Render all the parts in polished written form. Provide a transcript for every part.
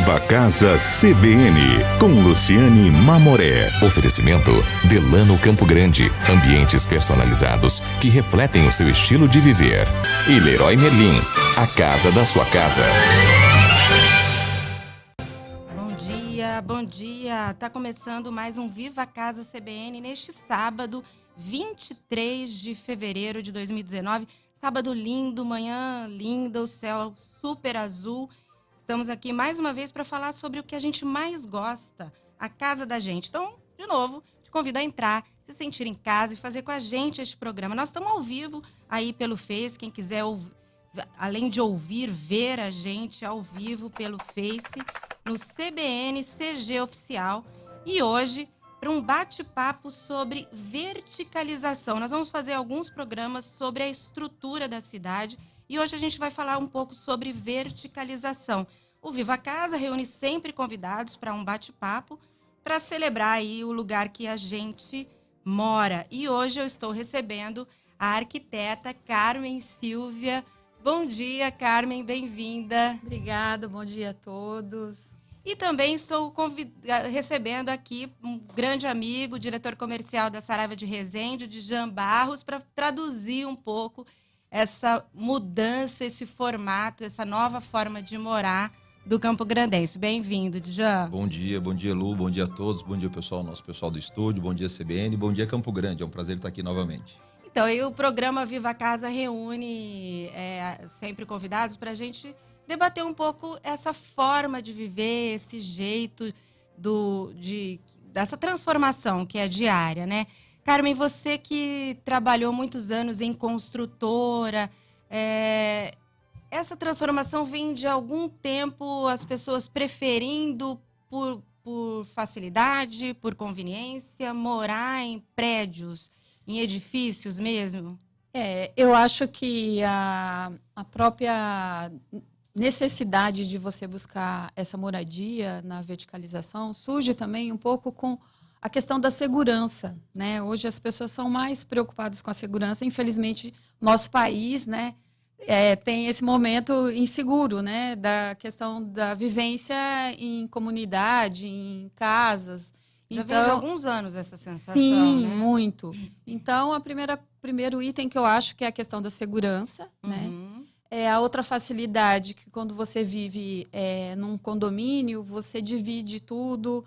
Viva Casa CBN, com Luciane Mamoré. Oferecimento Delano Campo Grande, ambientes personalizados que refletem o seu estilo de viver. E Leroy Merlin, a casa da sua casa. Bom dia. Tá começando mais um Viva Casa CBN neste sábado, 23 de fevereiro de 2019. Sábado lindo, manhã linda, o céu super azul. Estamos aqui mais uma vez para falar sobre o que a gente mais gosta, a casa da gente. Então, de novo, te convido a entrar, se sentir em casa e fazer com a gente este programa. Nós estamos ao vivo aí pelo Face, quem quiser, além de ouvir, ver a gente ao vivo pelo Face, no CBN CG Oficial. E hoje, para um bate-papo sobre verticalização. Nós vamos fazer alguns programas sobre a estrutura da cidade e hoje a gente vai falar um pouco sobre verticalização. O Viva Casa reúne sempre convidados para um bate-papo para celebrar aí o lugar que a gente mora. E hoje eu estou recebendo a arquiteta Carmen Silvia. Bom dia, Carmen, bem-vinda. Obrigada, bom dia a todos. E também estou recebendo aqui um grande amigo, diretor comercial da Saraiva de Resende, de Jean Barros, para traduzir um pouco essa mudança, esse formato, essa nova forma de morar do Campo Grandense. Bem-vindo, Jean. Bom dia, Lu, bom dia a todos, bom dia pessoal, nosso pessoal do estúdio, bom dia CBN, bom dia Campo Grande, é um prazer estar aqui novamente. Então, e o programa Viva Casa reúne sempre convidados para a gente debater um pouco essa forma de viver, esse jeito dessa transformação que é diária, né? Carmen, você que trabalhou muitos anos em construtora, essa transformação vem de algum tempo as pessoas preferindo por facilidade, por conveniência, morar em prédios, em edifícios mesmo? Eu acho que a própria necessidade de você buscar essa moradia na verticalização surge também um pouco com a questão da segurança, né? Hoje as pessoas são mais preocupadas com a segurança. Infelizmente, nosso país, né, tem esse momento inseguro, né, da questão da vivência em comunidade, em casas. Já vem de alguns anos essa sensação, sim, né? Muito. Então, primeiro item que eu acho que é a questão da segurança, né? A outra facilidade, que quando você vive num condomínio, você divide tudo,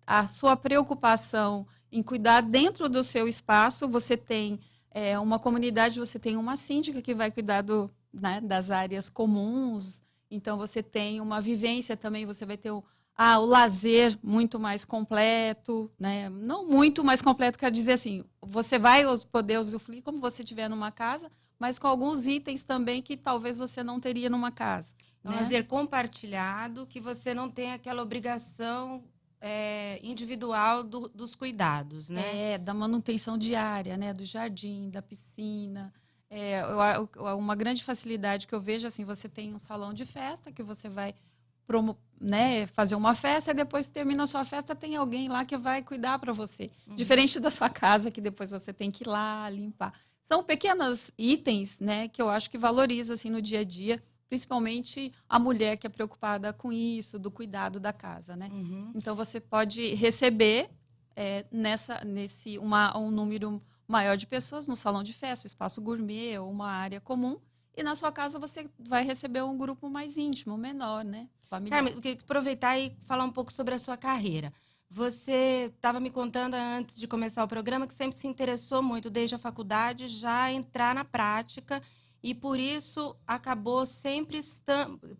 a sua preocupação em cuidar dentro do seu espaço, você tem uma comunidade, você tem uma síndica que vai cuidar das áreas comuns, então você tem uma vivência também, você vai ter o lazer muito mais completo, né? Não muito mais completo, quer dizer assim, você vai poder usufruir como você estiver numa casa, mas com alguns itens também que talvez você não teria numa casa. Um lazer compartilhado, que você não tem aquela obrigação individual dos cuidados, né? Da manutenção diária, né? Do jardim, da piscina. Uma grande facilidade que eu vejo, assim, você tem um salão de festa que você vai fazer uma festa e depois termina a sua festa, tem alguém lá que vai cuidar para você. Diferente da sua casa, que depois você tem que ir lá limpar. São pequenos itens, né, que eu acho que valoriza assim, no dia a dia, principalmente a mulher que é preocupada com isso, do cuidado da casa. Né? Então, você pode receber um número maior de pessoas no salão de festa, espaço gourmet ou uma área comum, e na sua casa você vai receber um grupo mais íntimo, menor, né? Familiar. Carmen, eu queria aproveitar e falar um pouco sobre a sua carreira. Você estava me contando antes de começar o programa que sempre se interessou muito, desde a faculdade, já entrar na prática e, por isso, acabou sempre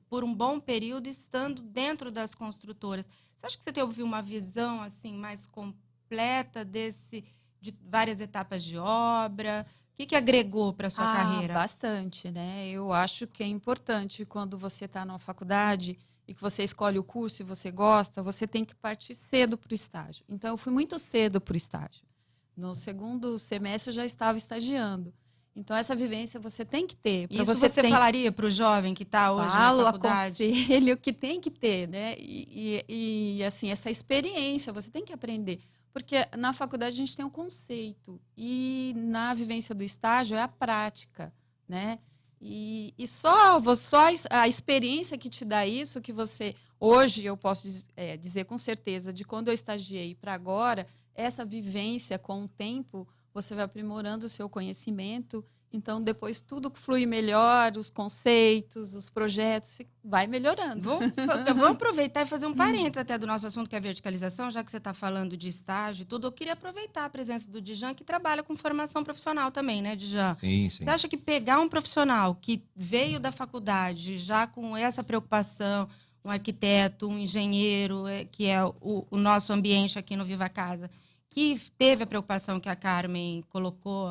por um bom período, estando dentro das construtoras. Você acha que você teve uma visão assim, mais completa de várias etapas de obra? O que agregou para a sua carreira? Bastante, né? Eu acho que é importante quando você está na faculdade e que você escolhe o curso e você gosta, você tem que partir cedo para o estágio. Então, eu fui muito cedo para o estágio. No segundo semestre, eu já estava estagiando. Então, essa vivência você tem que ter. Isso você falaria para o jovem que está hoje na faculdade? Aconselho que tem que ter, né? E assim, essa experiência, você tem que aprender. Porque na faculdade a gente tem um conceito e na vivência do estágio é a prática, né? E só a experiência que te dá isso, que você Hoje, eu posso dizer com certeza, de quando eu estagiei para agora, essa vivência com o tempo, você vai aprimorando o seu conhecimento. Então, depois, tudo flui melhor, os conceitos, os projetos, vai melhorando. Vamos aproveitar e fazer um parênteses até do nosso assunto, que é a verticalização, já que você está falando de estágio e tudo. Eu queria aproveitar a presença do Djan, que trabalha com formação profissional também, né, Djan? Sim, sim. Você acha que pegar um profissional que veio da faculdade já com essa preocupação, um arquiteto, um engenheiro, que é o nosso ambiente aqui no Viva Casa, que teve a preocupação que a Carmen colocou,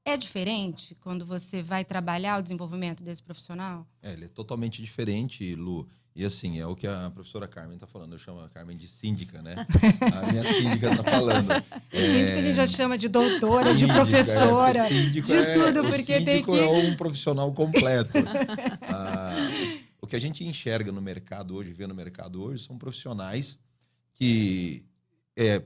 é diferente quando você vai trabalhar o desenvolvimento desse profissional? Ele é totalmente diferente, Lu. E assim, é o que a professora Carmen está falando. Eu chamo a Carmen de síndica, né? A minha síndica está falando. Síndica a gente já chama de doutora, de professora, de tudo, porque tem que... é um profissional completo. O que a gente enxerga no mercado hoje, vê no mercado hoje, são profissionais que,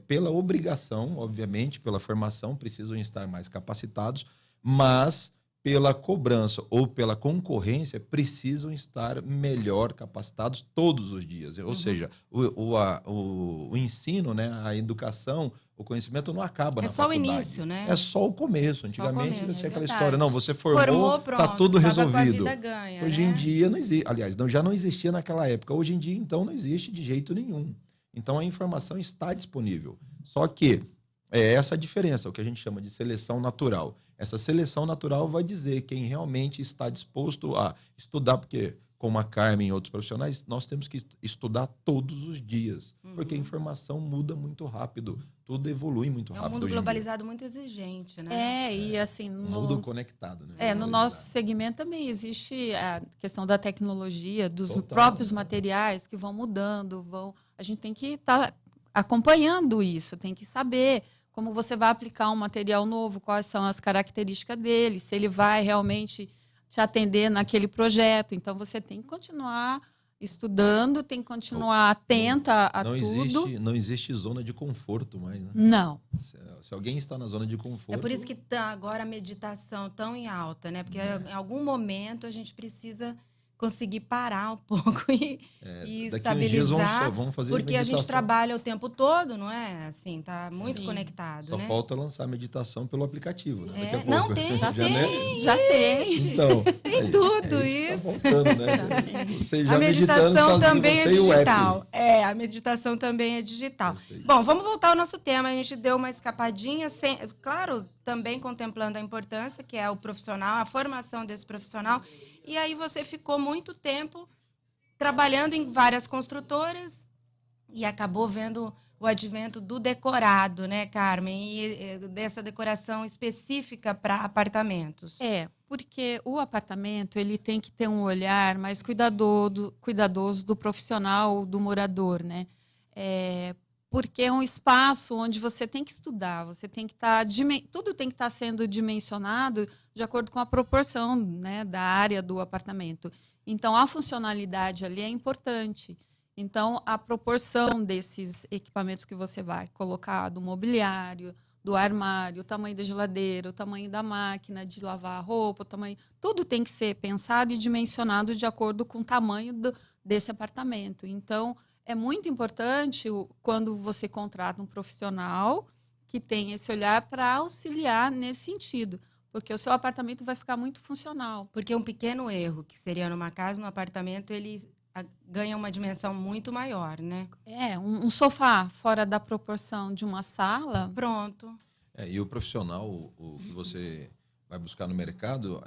pela obrigação, obviamente, pela formação, precisam estar mais capacitados, mas pela cobrança ou pela concorrência, precisam estar melhor capacitados todos os dias. Ou seja, o ensino, né, a educação, o conhecimento não acaba na faculdade. É só o início, né? É só o começo. Antigamente tinha aquela história, não, você formou pronto, tá tudo resolvido. Com a vida ganha, hoje em dia não existe. Aliás, já não existia naquela época. Hoje em dia, então, não existe de jeito nenhum. Então, a informação está disponível. Só que é essa a diferença, o que a gente chama de seleção natural. Essa seleção natural vai dizer quem realmente está disposto a estudar, porque, como a Carmen e outros profissionais, nós temos que estudar todos os dias, porque a informação muda muito rápido, tudo evolui muito rápido. É um mundo globalizado muito exigente, né? E assim... mundo conectado, né? No nosso segmento também existe a questão da tecnologia, dos próprios materiais que vão mudando, a gente tem que estar acompanhando isso, tem que saber como você vai aplicar um material novo, quais são as características dele, se ele vai realmente te atender naquele projeto. Então, você tem que continuar estudando, tem que continuar atenta a tudo. Não existe zona de conforto mais, né? Não. Se alguém está na zona de conforto... É por isso que está agora a meditação tão em alta, né? Porque em algum momento a gente precisa conseguir parar um pouco e estabilizar, vamos fazer porque meditação. A gente trabalha o tempo todo, não é? Assim, tá muito conectado, Só falta lançar a meditação pelo aplicativo, né? Daqui a pouco. Não, tem. Já tem. Então, tem tudo isso. Tá voltando, né? Você já a meditação também é digital. A meditação também é digital. Bom, vamos voltar ao nosso tema. A gente deu uma escapadinha, claro, também contemplando a importância, que é o profissional, a formação desse profissional. E aí você ficou muito tempo trabalhando em várias construtoras e acabou vendo o advento do decorado, né, Carmen? E dessa decoração específica para apartamentos. Porque o apartamento ele tem que ter um olhar mais cuidadoso do profissional, do morador, né? Porque é um espaço onde você tem que estudar, você tem que estar... tudo tem que estar sendo dimensionado de acordo com a proporção, né, da área do apartamento. Então, a funcionalidade ali é importante. Então, a proporção desses equipamentos que você vai colocar, do mobiliário, do armário, o tamanho da geladeira, o tamanho da máquina de lavar a roupa, tudo tem que ser pensado e dimensionado de acordo com o tamanho desse apartamento. Então, é muito importante quando você contrata um profissional que tem esse olhar para auxiliar nesse sentido, porque o seu apartamento vai ficar muito funcional. Porque um pequeno erro, que seria numa casa, num apartamento, ele ganha uma dimensão muito maior, né? Um sofá fora da proporção de uma sala. Pronto. E o profissional, o que você vai buscar no mercado,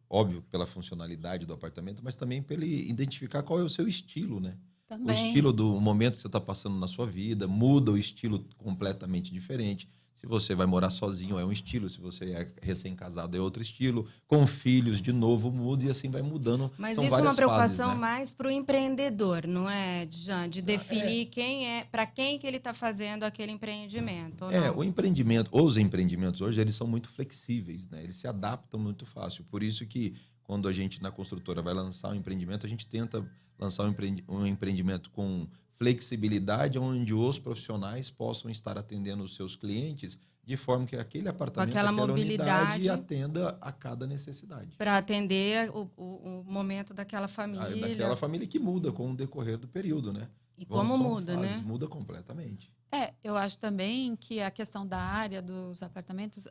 óbvio, pela funcionalidade do apartamento, mas também para ele identificar qual é o seu estilo, né? Também. O estilo do momento que você está passando na sua vida, muda o estilo completamente diferente. Se você vai morar sozinho, é um estilo. Se você é recém-casado, é outro estilo. Com filhos, de novo, muda e assim vai mudando. Mas isso é uma preocupação mais para o empreendedor, não é, Djan? De definir para quem que ele está fazendo aquele empreendimento. Ou não? Os empreendimentos hoje, eles são muito flexíveis, né? Eles se adaptam muito fácil. Por isso que quando a gente, na construtora, vai lançar um empreendimento, a gente tenta lançar um empreendimento com flexibilidade, onde os profissionais possam estar atendendo os seus clientes de forma que aquele apartamento, aquela mobilidade, unidade atenda a cada necessidade. Para atender o momento daquela família. Daquela família que muda com o decorrer do período, né? E como muda, né? Muda completamente. Eu acho também que a questão da área dos apartamentos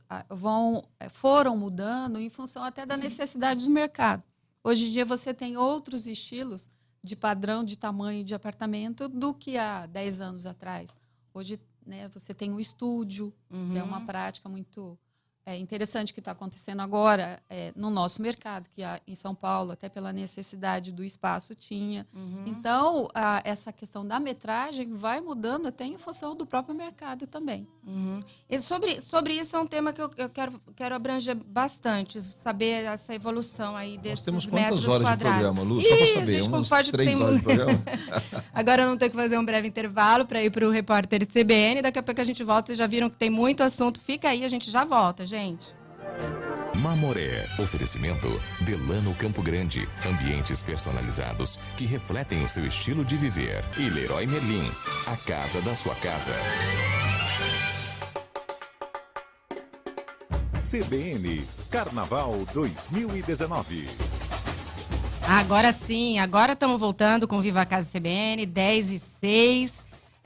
foram mudando em função até da necessidade do mercado. Hoje em dia você tem outros estilos de padrão, de tamanho de apartamento do que há 10 anos atrás. Hoje, né, você tem um estúdio, que é uma prática muito interessante que está acontecendo agora no nosso mercado, que em São Paulo, até pela necessidade do espaço, tinha. Então, essa questão da metragem vai mudando até em função do próprio mercado também. E sobre isso é um tema que eu quero abranger bastante, saber essa evolução aí desses metros quadrados. Nós temos quantas horas de programa, Lu? Só para saber, uns 3 horas de programa? Agora eu não tenho que fazer um breve intervalo para ir para o repórter CBN, daqui a pouco a gente volta, vocês já viram que tem muito assunto, fica aí, a gente já volta, gente. Mamoré. Oferecimento Delano Campo Grande. Ambientes personalizados que refletem o seu estilo de viver. E Leroy Merlin. A casa da sua casa. CBN Carnaval 2019. Agora sim, agora estamos voltando com Viva a Casa CBN, 10h06.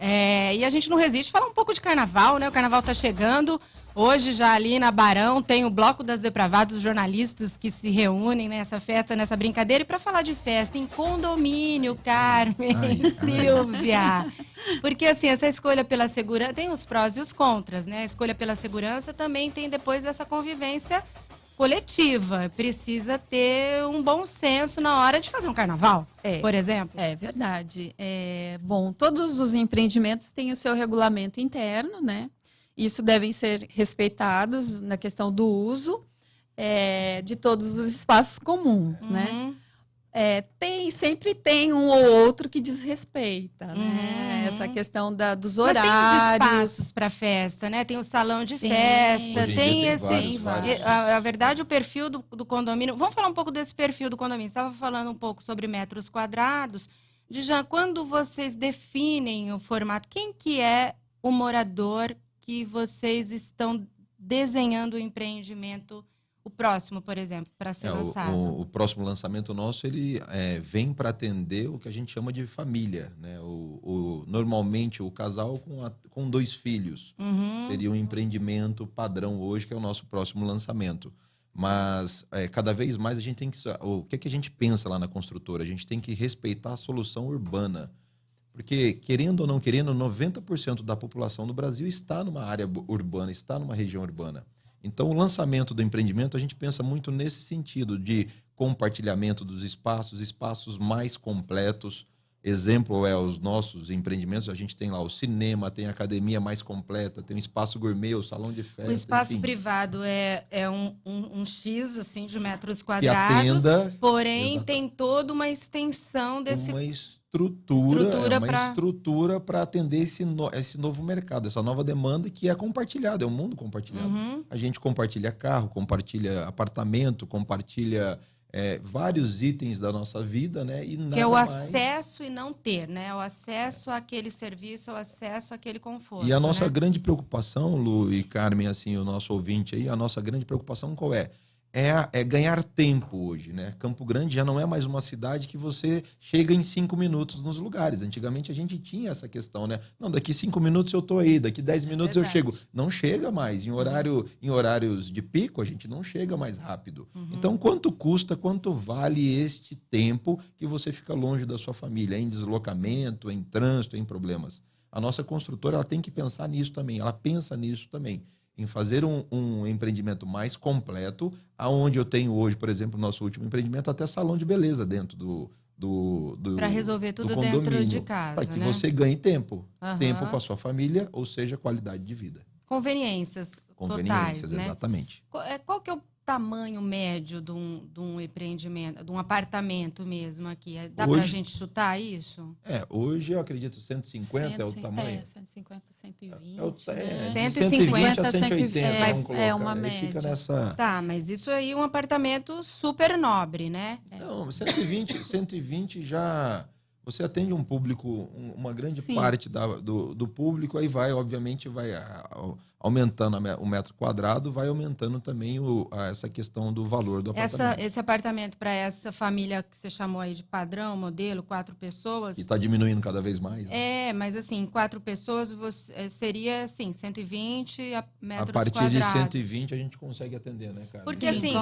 E a gente não resiste a falar um pouco de carnaval, né? O carnaval está chegando. Hoje, já ali na Barão, tem o Bloco das Depravadas, os jornalistas que se reúnem nessa festa, nessa brincadeira. E para falar de festa em condomínio, Carmen, Silvia. Porque, assim, essa escolha pela segurança tem os prós e os contras, né? A escolha pela segurança também tem depois essa convivência coletiva. Precisa ter um bom senso na hora de fazer um carnaval, por exemplo. É verdade. Bom, todos os empreendimentos têm o seu regulamento interno, né? Isso devem ser respeitados na questão do uso de todos os espaços comuns, né? Sempre tem um ou outro que desrespeita, né? Essa questão dos horários. Mas tem os espaços para festa, né? Tem o salão de festa, tem esse... vários. A verdade, o perfil do condomínio... Vamos falar um pouco desse perfil do condomínio. Você estava falando um pouco sobre metros quadrados. Quando vocês definem o formato, quem que é o morador que vocês estão desenhando o empreendimento, o próximo, por exemplo, para ser lançado? O próximo lançamento nosso, ele vem para atender o que a gente chama de família, né? Normalmente, o casal com 2 filhos. Seria um empreendimento padrão hoje, que é o nosso próximo lançamento. Mas, cada vez mais, a gente tem que... O que a gente pensa lá na construtora? A gente tem que respeitar a solução urbana. Porque, querendo ou não querendo, 90% da população do Brasil está numa área urbana, está numa região urbana. Então, o lançamento do empreendimento, a gente pensa muito nesse sentido de compartilhamento dos espaços mais completos. Exemplo os nossos empreendimentos, a gente tem lá o cinema, tem a academia mais completa, tem o espaço gourmet, o salão de festa. O espaço privado é um X, assim, de metros quadrados, porém tem toda uma extensão desse... Uma estrutura para atender esse novo mercado, essa nova demanda que é compartilhada, é um mundo compartilhado. A gente compartilha carro, compartilha apartamento, compartilha vários itens da nossa vida, né? E nada que é o mais... acesso e não ter, né? O acesso àquele serviço, o acesso àquele conforto. E a nossa né? grande preocupação, Lu e Carmen, assim, o nosso ouvinte aí, a nossa grande preocupação qual é? É ganhar tempo hoje, né? Campo Grande já não é mais uma cidade que você chega em 5 minutos nos lugares. Antigamente a gente tinha essa questão, né? Não, daqui 5 minutos eu tô aí, daqui 10 minutos eu chego. Não chega mais. Em horários de pico, a gente não chega mais rápido. Então, quanto custa, quanto vale este tempo que você fica longe da sua família? Em deslocamento, em trânsito, em problemas. A nossa construtora, ela tem que pensar nisso também. Ela pensa nisso também. Em fazer um empreendimento mais completo, aonde eu tenho hoje, por exemplo, o nosso último empreendimento, até salão de beleza dentro do para resolver tudo dentro de casa. Para que né? você ganhe tempo. Tempo com a sua família, ou seja, qualidade de vida. Conveniências totais, né? Exatamente. Qual que é o tamanho médio de um empreendimento, de um apartamento mesmo aqui? Dá para a gente chutar isso? Hoje eu acredito 150 é o tamanho. 150, 120. 150 a 180. Mas é uma média. Fica nessa... Tá, mas isso aí é um apartamento super nobre, né? Não, 120 já... Você atende um público, uma grande parte do público, aí obviamente vai aumentando o metro quadrado, vai aumentando também essa questão do valor do apartamento. Esse apartamento para essa família que você chamou aí de padrão, modelo, 4 pessoas... E está diminuindo cada vez mais. Né? Mas assim, 4 pessoas seria assim, 120 metros quadrados. A partir de 120 a gente consegue atender, né, cara? Porque assim,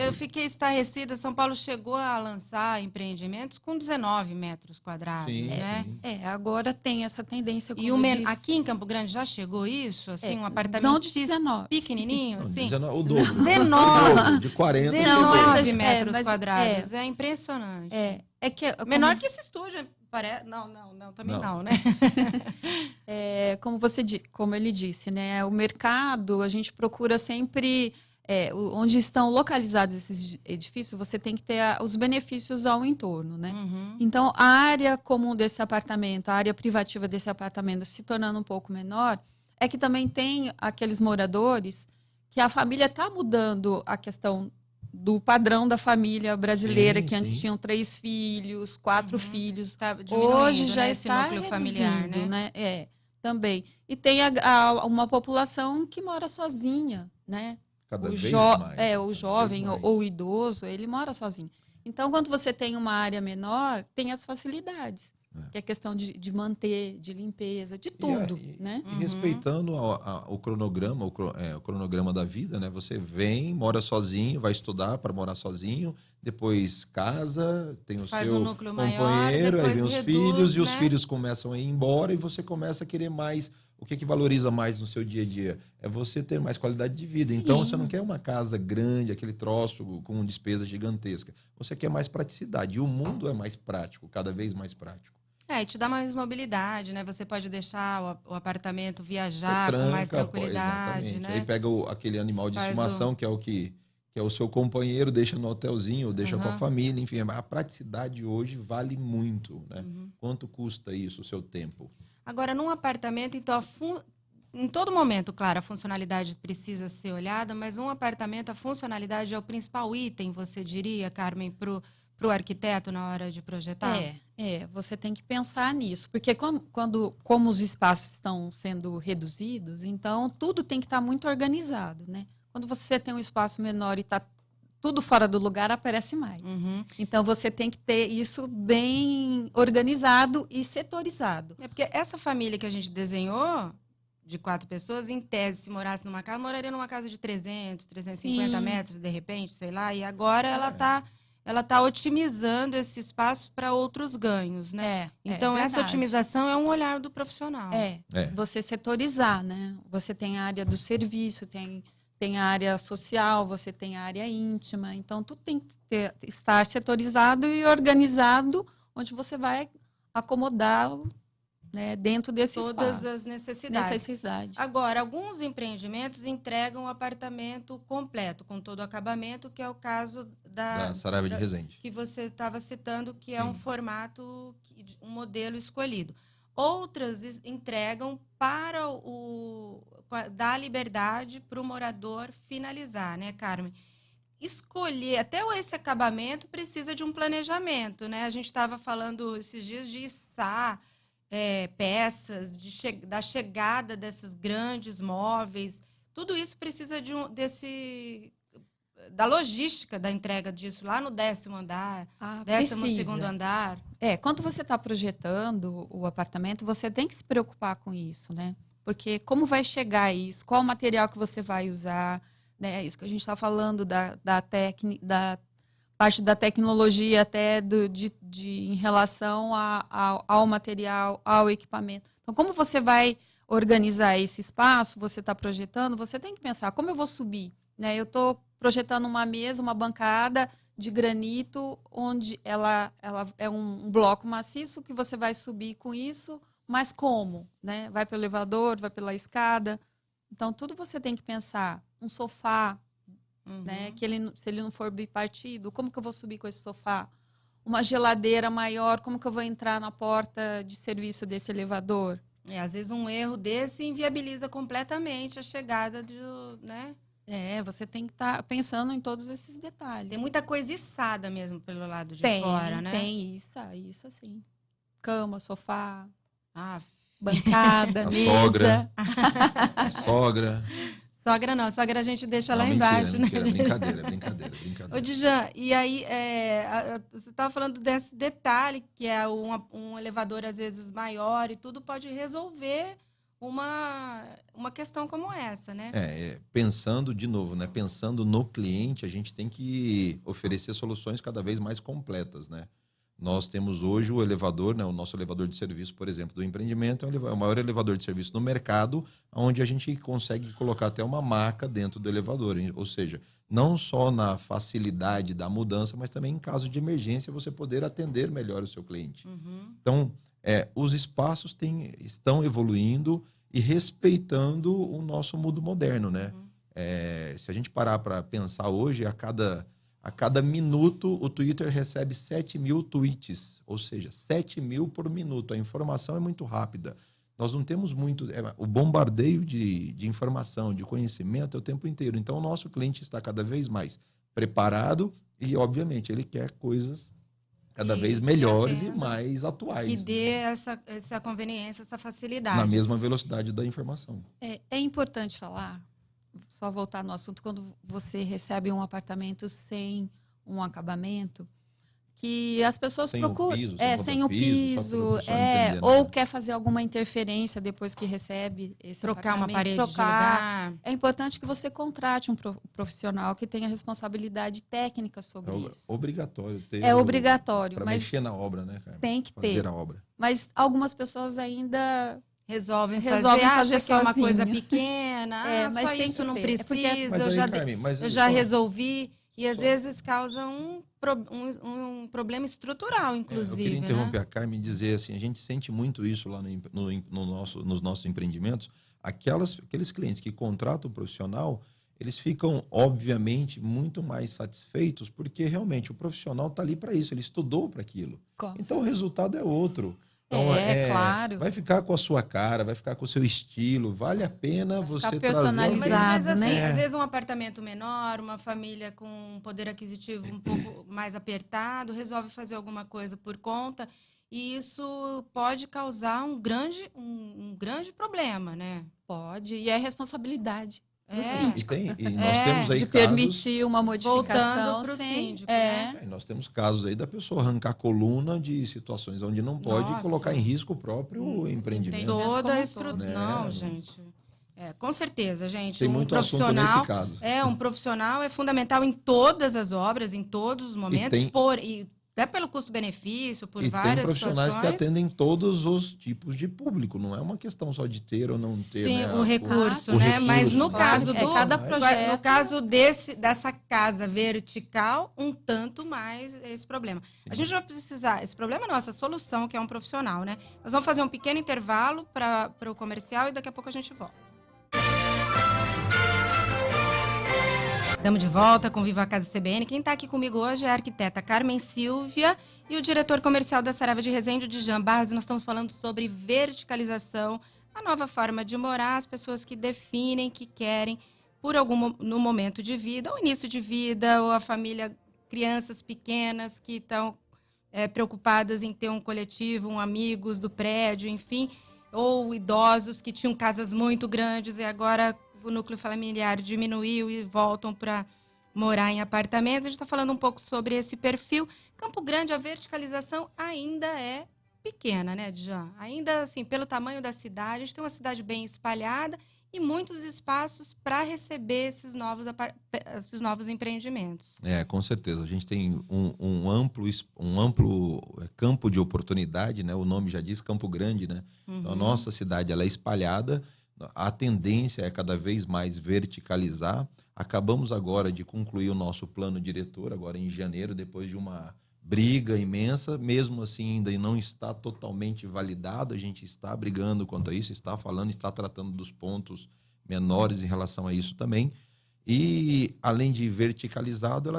eu fiquei estarrecida, São Paulo chegou a lançar empreendimentos com 19 metros quadrados, sim, né? Sim. Agora tem essa tendência, como aqui em Campo Grande já chegou isso? Assim, um apartamento não de 19. pequenininho, assim? 19, o dobro. 19! De 40. 19 metros quadrados. É impressionante. Menor que esse estúdio. Também não, né? Como ele disse, né? O mercado, a gente procura sempre... onde estão localizados esses edifícios, você tem que ter os benefícios ao entorno, né? Uhum. Então, a área comum desse apartamento, a área privativa desse apartamento se tornando um pouco menor, é que também tem aqueles moradores que a família está mudando a questão do padrão da família brasileira, que antes tinham 3 filhos, 4 filhos. Tá hoje já né, está núcleo familiar, né? Também. E tem uma população que mora sozinha, né? Cada vez mais. O jovem ou o idoso, ele mora sozinho. Então, quando você tem uma área menor, tem as facilidades. Que é questão de manter, de limpeza, de tudo, né? E respeitando o cronograma, o cronograma da vida, né? Você vem, mora sozinho, vai estudar para morar sozinho, depois casa, tem o seu núcleo companheiro, maior, aí vem os reduz, filhos, e né? os filhos começam a ir embora e você começa a querer mais. O que valoriza mais no seu dia a dia? É você ter mais qualidade de vida. Sim. Então, você não quer uma casa grande, aquele troço com despesa gigantesca. Você quer mais praticidade. E o mundo é mais prático, cada vez mais prático. E te dá mais mobilidade, né? Você pode deixar o apartamento viajar com mais tranquilidade, né? Aí pega aquele animal de estimação, que é o seu companheiro, deixa no hotelzinho, ou deixa com a família, enfim. A praticidade hoje vale muito, né? Quanto custa isso, o seu tempo? Agora, num apartamento, então, em todo momento, claro, a funcionalidade precisa ser olhada, mas um apartamento, a funcionalidade é o principal item, você diria, Carmen, para o arquiteto na hora de projetar? Você tem que pensar nisso, porque como os espaços estão sendo reduzidos, então tudo tem que estar muito organizado, né? Quando você tem um espaço menor e está tudo fora do lugar, aparece mais. Então, você tem que ter isso bem organizado e setorizado. Porque essa família que a gente desenhou, de 4 pessoas, em tese, se morasse numa casa, moraria numa casa de 300, 350 metros, de repente, sei lá, e agora ela tá otimizando esse espaço para outros ganhos, né? Então, essa otimização é um olhar do profissional. Você setorizar, né? Você tem a área do serviço, tem a área social, você tem a área íntima. Então, tudo tem que estar setorizado e organizado, onde você vai acomodar, né, dentro desse espaço. Todas as necessidades. Agora, alguns empreendimentos entregam o apartamento completo, com todo o acabamento, que é o caso da Saraiva de Resende. Que você estava citando, que é um formato, um modelo escolhido. Outras entregam para dar liberdade para o morador finalizar, né, Carmen? Escolher, até esse acabamento precisa de um planejamento, né? A gente estava falando esses dias de içar peças, da chegada desses grandes móveis. Tudo isso precisa da logística da entrega disso lá no 10º andar, 12º andar. Quando você está projetando o apartamento, você tem que se preocupar com isso, né? Porque como vai chegar isso? Qual o material que você vai usar? Né? Isso que a gente está falando da parte da tecnologia até em relação ao material, ao equipamento. Então, como você vai organizar esse espaço, você está projetando, você tem que pensar, como eu vou subir? Né? Eu estou projetando uma mesa, uma bancada de granito, onde ela é um bloco maciço que você vai subir com isso, mas como? Né? Vai pelo elevador, vai pela escada. Então, tudo você tem que pensar. Um sofá, né? Que se ele não for bipartido, como que eu vou subir com esse sofá? Uma geladeira maior, como que eu vou entrar na porta de serviço desse elevador? Às vezes um erro desse inviabiliza completamente a chegada né? Você tem que estar pensando em todos esses detalhes. Tem muita coisa içada mesmo pelo lado de fora, né? Tem isso sim. Cama, sofá. bancada, A mesa. sogra. A sogra. Sogra não, sogra a gente deixa lá Não, embaixo, mentira, né? brincadeira. Ô, Djan, e aí, você estava falando desse detalhe, que é um elevador às vezes maior e tudo pode resolver uma questão como essa, né? Pensando de novo, né? Pensando no cliente, a gente tem que oferecer soluções cada vez mais completas, né? Nós temos hoje o elevador, né? O nosso elevador de serviço, por exemplo, do empreendimento, é o maior elevador de serviço no mercado, onde a gente consegue colocar até uma maca dentro do elevador. Ou seja, não só na facilidade da mudança, mas também em caso de emergência, você poder atender melhor o seu cliente. Uhum. Então, os espaços estão evoluindo e respeitando o nosso mundo moderno, né? Uhum. Se a gente parar para pensar hoje, a cada minuto, o Twitter recebe 7.000 tweets, ou seja, 7.000 por minuto. A informação é muito rápida. Nós não temos muito... o bombardeio de informação, de conhecimento é o tempo inteiro. Então, o nosso cliente está cada vez mais preparado e, obviamente, ele quer coisas cada vez melhores e mais atuais. Que dê essa conveniência, essa facilidade. Na mesma velocidade da informação. É importante falar, só voltar no assunto, quando você recebe um apartamento sem um acabamento, que as pessoas procuram... sem o piso, ou quer fazer alguma interferência depois que recebe esse trocar uma apartamento. parede de lugar. É importante que você contrate um profissional que tenha responsabilidade técnica sobre isso. Obrigatório ter. É obrigatório. Para mexer na obra, né, cara? Tem que fazer ter. A obra. Mas algumas pessoas ainda... Resolvem fazer acha que é uma sozinho. coisa pequena, mas só tem isso que não ter. precisa, Mas aí, Carmen, eu já resolvi. E às vezes causa um problema estrutural, inclusive. Eu queria interromper a Carmen e dizer assim, a gente sente muito isso lá nos nossos empreendimentos. Aqueles clientes que contratam o profissional, eles ficam, obviamente, muito mais satisfeitos, porque realmente o profissional está ali para isso, ele estudou para aquilo. Então o resultado é outro. Então, claro. Vai ficar com a sua cara, vai ficar com o seu estilo. Vale a pena você personalizado, Mas às vezes, né? às vezes um apartamento menor, uma família com um poder aquisitivo um pouco mais apertado, resolve fazer alguma coisa por conta. E isso pode causar um grande problema, né? Pode, e é responsabilidade do E síndico. nós temos aí de casos, permitir uma modificação. Voltando para o síndico, né? Nós temos casos aí da pessoa arrancar coluna de situações onde não pode colocar em risco o próprio empreendimento. Toda a estrutura. Né? Não, gente. Com certeza, gente. Tem muito assunto nesse caso. Um profissional é fundamental em todas as obras, em todos os momentos, até pelo custo-benefício, por várias situações. Tem profissionais que atendem todos os tipos de público. Não é uma questão só de ter ou não ter. Sim, né? o recurso, né? Mas no caso cada projeto... no caso dessa casa vertical, um tanto mais esse problema. Sim. A gente vai precisar... Esse problema é nossa solução, que é um profissional, né? Nós vamos fazer um pequeno intervalo para o comercial e daqui a pouco a gente volta. Estamos de volta com Viva a Casa CBN. Quem está aqui comigo hoje é a arquiteta Carmen Silvia e o diretor comercial da Saraiva de Resende, o Djan Barros. Nós estamos falando sobre verticalização, a nova forma de morar, as pessoas que definem, que querem, no momento de vida, ou início de vida, ou a família, crianças pequenas que estão preocupadas em ter um coletivo, amigos do prédio, enfim, ou idosos que tinham casas muito grandes e agora... o núcleo familiar diminuiu e voltam para morar em apartamentos. A gente está falando um pouco sobre esse perfil. Campo Grande, a verticalização ainda é pequena, né, Djan? Ainda, assim, pelo tamanho da cidade, a gente tem uma cidade bem espalhada e muitos espaços para receber esses novos empreendimentos. Com certeza. A gente tem um amplo campo de oportunidade, né? O nome já diz Campo Grande, né? Uhum. Então, a nossa cidade ela é espalhada. A tendência é cada vez mais verticalizar. Acabamos agora de concluir o nosso plano diretor, agora em janeiro, depois de uma briga imensa. Mesmo assim, ainda não está totalmente validado. A gente está brigando quanto a isso, está falando, está tratando dos pontos menores em relação a isso também. E, além de verticalizado,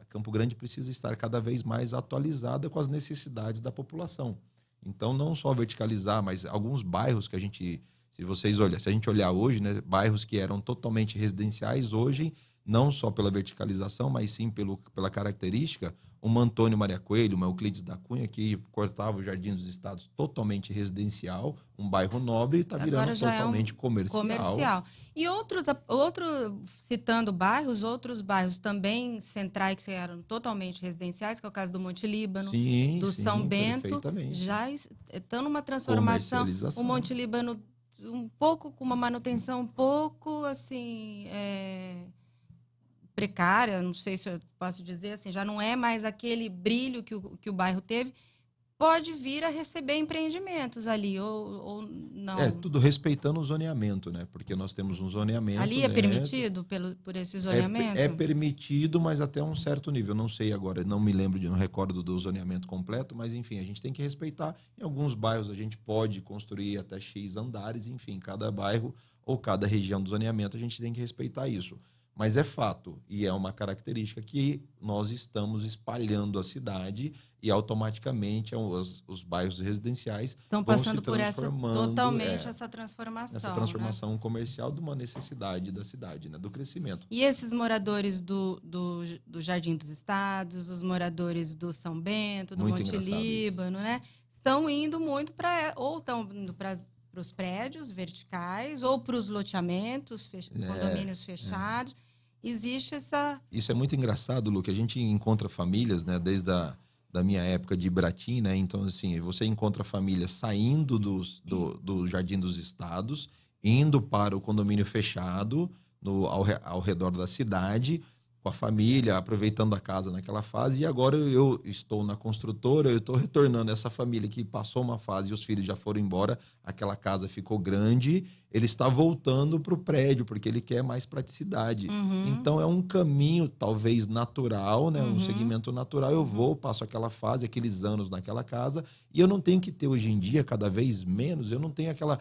Campo Grande precisa estar cada vez mais atualizada com as necessidades da população. Então, não só verticalizar, mas alguns bairros que a gente... Se a gente olhar hoje, né, bairros que eram totalmente residenciais, hoje, não só pela verticalização, mas sim pela característica, uma Antônio Maria Coelho, uma Euclides da Cunha, que cortava o Jardim dos Estados totalmente residencial, um bairro nobre, e está virando totalmente comercial. E citando bairros, outros bairros também centrais que eram totalmente residenciais, que é o caso do Monte Líbano, do São Bento, já estão numa transformação. O Monte Líbano um pouco com uma manutenção um pouco assim precária, não sei se eu posso dizer assim, já não é mais aquele brilho que o bairro teve, pode vir a receber empreendimentos ali, ou não. Tudo respeitando o zoneamento, né? Porque nós temos um zoneamento. Ali é permitido por esse zoneamento? É permitido, mas até um certo nível. Não sei agora, não me lembro, não recordo do zoneamento completo, mas enfim, a gente tem que respeitar. Em alguns bairros a gente pode construir até X andares, enfim, cada bairro ou cada região do zoneamento a gente tem que respeitar isso. Mas é fato, e é uma característica que nós estamos espalhando a cidade e automaticamente os bairros residenciais estão passando por essa transformação. Essa transformação, né, comercial de uma necessidade da cidade, né, do crescimento. E esses moradores do Jardim dos Estados, os moradores do São Bento, do Monte Líbano, né, estão indo muito ou estão indo para os prédios verticais ou para os loteamentos, condomínios fechados. Existe essa... Isso é muito engraçado, Lu, que a gente encontra famílias, né, desde da minha época de Ibratim, né? Então, assim, você encontra famílias saindo do Jardim dos Estados, indo para o condomínio fechado, ao redor da cidade, com a família, aproveitando a casa naquela fase, e agora eu estou na construtora, eu estou retornando essa família que passou uma fase e os filhos já foram embora, aquela casa ficou grande, ele está voltando para o prédio, porque ele quer mais praticidade. Então é um caminho, talvez, natural, né? Um segmento natural, passo aquela fase, aqueles anos naquela casa, e eu não tenho que ter hoje em dia, cada vez menos, eu não tenho aquela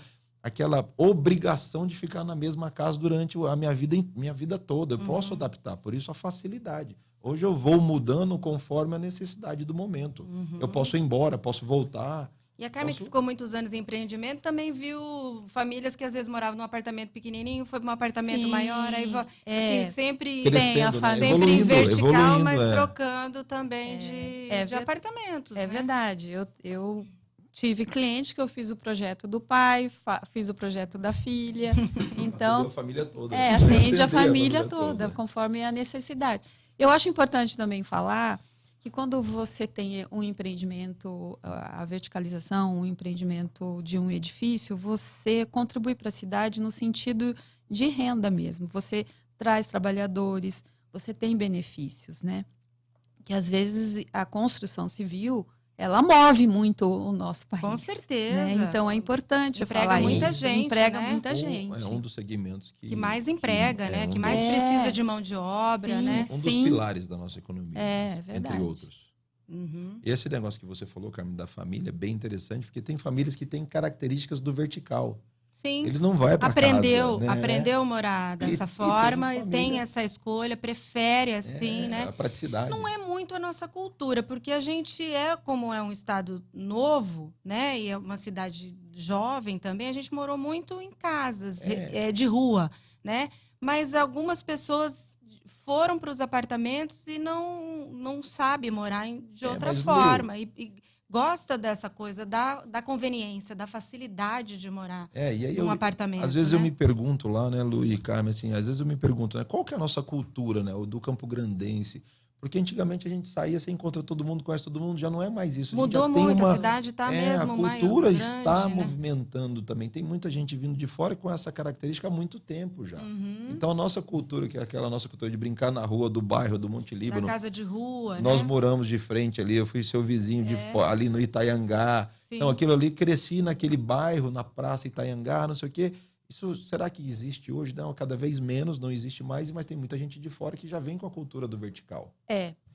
obrigação de ficar na mesma casa durante a minha vida toda. Eu posso adaptar, por isso a facilidade. Hoje eu vou mudando conforme a necessidade do momento. Eu posso ir embora, posso voltar. E a Carmen, que ficou muitos anos em empreendimento, também viu famílias que às vezes moravam num apartamento pequenininho, foi para um apartamento maior, aí assim, sempre tem a família, sempre em vertical, mas trocando também de apartamentos. É verdade. Eu tive cliente que eu fiz o projeto do pai, fiz o projeto da filha. Então, a família toda. Atende a família toda, conforme a necessidade. Eu acho importante também falar que quando você tem um empreendimento, a verticalização, um empreendimento de um edifício, você contribui para a cidade no sentido de renda mesmo. Você traz trabalhadores, você tem benefícios, né? Que às vezes a construção civil, ela move muito o nosso país. Com certeza. Né? Então é importante falar muita isso. Gente, emprega né? muita gente. É um dos segmentos que mais emprega, né? Que mais precisa de mão de obra, né? Um dos pilares da nossa economia. Verdade. Entre outros. E esse negócio que você falou, Carmen, da família, é bem interessante, porque tem famílias que têm características do vertical. Sim. Ele não vai para casa, né? Aprendeu a morar dessa forma, e tem essa escolha, prefere assim, né? A praticidade. Não é muito a nossa cultura, porque a gente como é um estado novo, né? E é uma cidade jovem também, a gente morou muito em casas de rua, né? Mas algumas pessoas foram para os apartamentos e não sabem morar de outra forma. E gosta dessa coisa da conveniência, da facilidade de morar num apartamento. Às vezes eu me pergunto lá, né, Lu e Carmen, assim, às vezes eu me pergunto, né, qual que é a nossa cultura, né, o do campograndense? Porque antigamente a gente saía, você encontra todo mundo, conhece todo mundo, já não é mais isso. Mudou muito, a cidade está mesmo maior. A cultura está grande, movimentando também. Tem muita gente vindo de fora com essa característica há muito tempo já. Então a nossa cultura, que é aquela nossa cultura de brincar na rua do bairro do Monte Líbano. Na casa de rua, nós moramos de frente ali, eu fui seu vizinho ali no Itaiangá. Sim. Então aquilo ali, cresci naquele bairro, na Praça Itaiangá, não sei o quê. Isso, será que existe hoje? Não, cada vez menos, não existe mais, mas tem muita gente de fora que já vem com a cultura do vertical.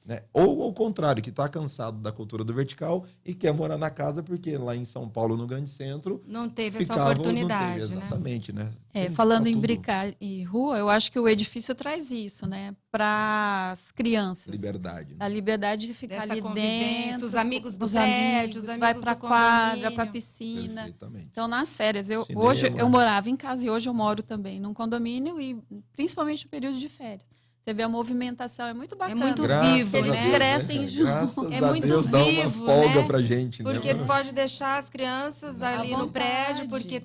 Né? Ou ao contrário, que está cansado da cultura do vertical e quer morar na casa porque lá em São Paulo, no grande centro, não teve essa oportunidade. Não teve, exatamente, né? Falando em brincar em rua, eu acho que o edifício traz isso, né? Para as crianças. Liberdade. Né? A liberdade de ficar ali dentro. Os amigos do prédio, os amigos vai para a quadra, para a piscina. Então, nas férias, hoje eu morava em casa e hoje eu moro também num condomínio e principalmente no período de férias. Você vê a movimentação, é muito bacana. É muito Graças vivo, a Eles né? crescem juntos. Graças É a muito Deus, dá uma vivo, folga né? pra gente, Porque né? pode deixar as crianças À ali no vontade. prédio, porque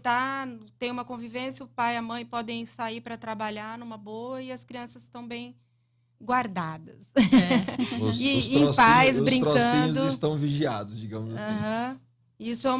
tem uma convivência, o pai e a mãe podem sair para trabalhar numa boa e as crianças estão bem guardadas. E em paz, brincando. Os trocinhos estão vigiados, digamos assim. Aham. Isso é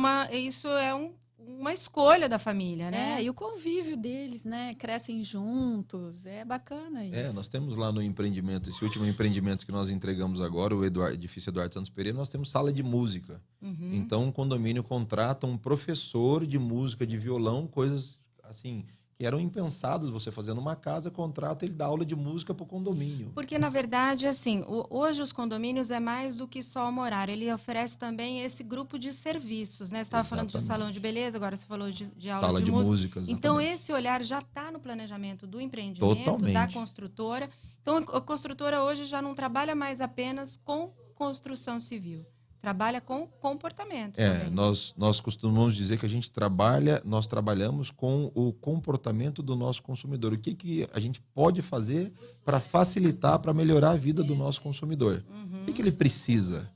uma escolha da família, né? E o convívio deles, né? Crescem juntos, é bacana isso. Nós temos lá no empreendimento, esse último empreendimento que nós entregamos agora, o edifício Eduardo Santos Pereira, nós temos sala de música. Uhum. Então, o condomínio contrata um professor de música, de violão, coisas assim, que eram impensadas você fazer numa casa, contrata, ele dá aula de música para o condomínio. Porque, na verdade, assim, hoje os condomínios é mais do que só morar. Ele oferece também esse grupo de serviços, né? Você estava falando de salão de beleza, agora você falou de aula Sala de de música. música, exatamente. Então, esse olhar já está no planejamento do empreendimento, Totalmente. da construtora. Então, a construtora hoje já não trabalha mais apenas com construção civil. Trabalha com comportamento também. Nós costumamos dizer que nós trabalhamos com o comportamento do nosso consumidor. O que a gente pode fazer para facilitar, para melhorar a vida do nosso consumidor? Uhum. O que ele precisa?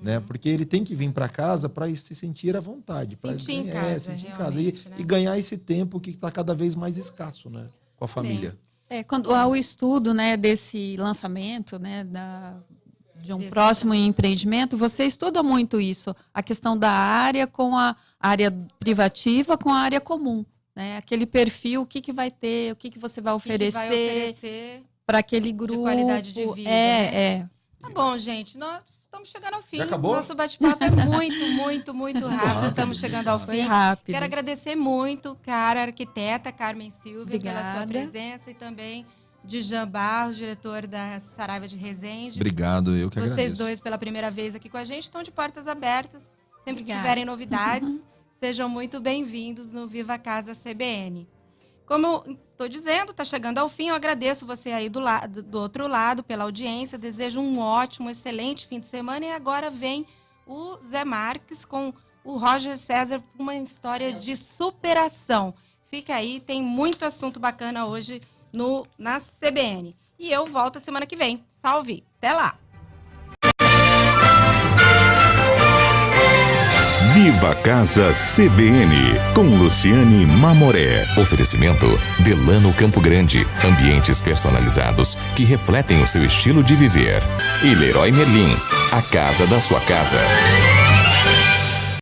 Né? Porque ele tem que vir para casa para se sentir à vontade. Sentir em casa, sentir em casa. né? E ganhar esse tempo que está cada vez mais escasso, né? Com a família. Quando há o estudo, né, desse lançamento, né, de um próximo empreendimento, você estuda muito isso, a questão da área com a área privativa com a área comum, né? Aquele perfil, o que vai ter, o que você vai oferecer para aquele grupo. De qualidade de vida. Né? Tá bom, gente, nós estamos chegando ao fim. Já acabou? Nosso bate-papo é muito rápido. Estamos chegando ao Foi fim. rápido. Quero agradecer muito, cara arquiteta Carmen Silvia, Obrigada. pela sua presença e também de Jean Barros, diretor da Saraiva de Resende. Obrigado, eu que Vocês agradeço. dois pela primeira vez aqui com a gente, estão de portas abertas. Sempre que Obrigada. tiverem novidades, sejam muito bem-vindos no Viva Casa CBN. Como estou dizendo, está chegando ao fim, eu agradeço você aí do outro lado pela audiência, desejo um ótimo, excelente fim de semana e agora vem o Zé Marques com o Roger César, uma história de superação. Fica aí, tem muito assunto bacana hoje na CBN. E eu volto a semana que vem. Salve! Até lá! Viva Casa CBN, com Luciane Mamoré. Oferecimento Delano Campo Grande. Ambientes personalizados que refletem o seu estilo de viver. E Leroy Merlin, a casa da sua casa.